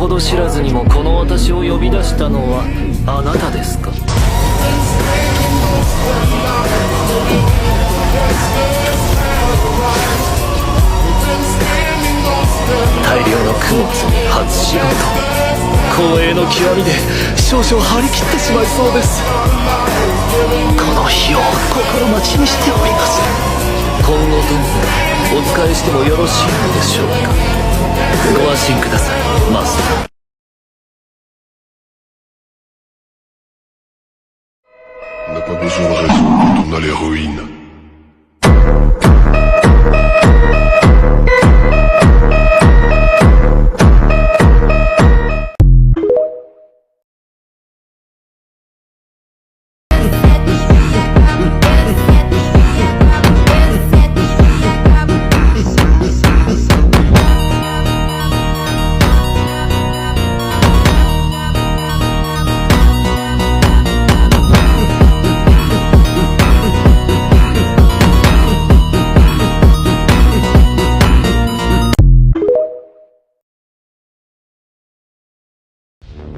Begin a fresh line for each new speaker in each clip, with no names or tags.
ほど知らずにもこの私を呼び出したのはあなたですか？大量の供物に初仕事、光栄の極みで少々張り切ってしまいそうです。この日を心待ちにしております。今後ともお仕えしてもよろしいのでしょうか？ご安心ください、マスター。
On n'a pas besoin de raison quand on a les ruines.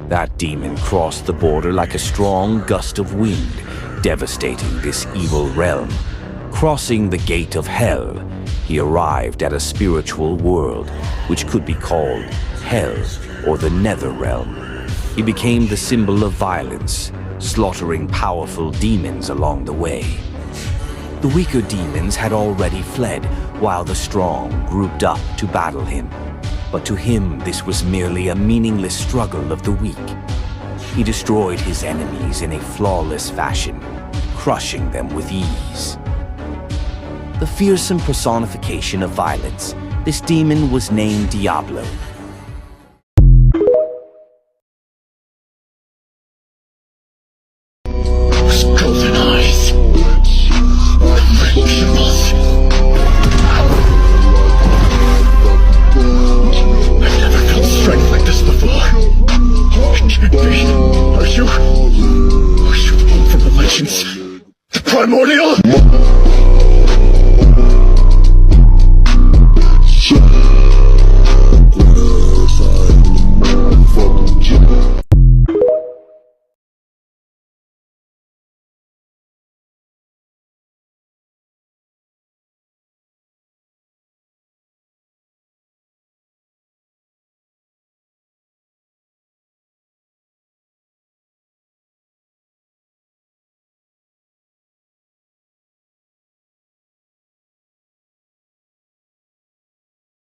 That demon crossed the border like a strong gust of wind, devastating this evil realm. Crossing the gate of hell, he arrived at a spiritual world, which could be called hell or the nether realm. He became the symbol of violence, slaughtering powerful demons along the way. The weaker demons had already fled, while the strong grouped up to battle him. But to him, this was merely a meaningless struggle of the weak. He destroyed his enemies in a flawless fashion, crushing them with ease. The fearsome personification of violence, this demon was named Diablo.
Those golden eyes. Ridiculous. I've never felt strength like this before. It can't be. Are you one from the legends? The primordial?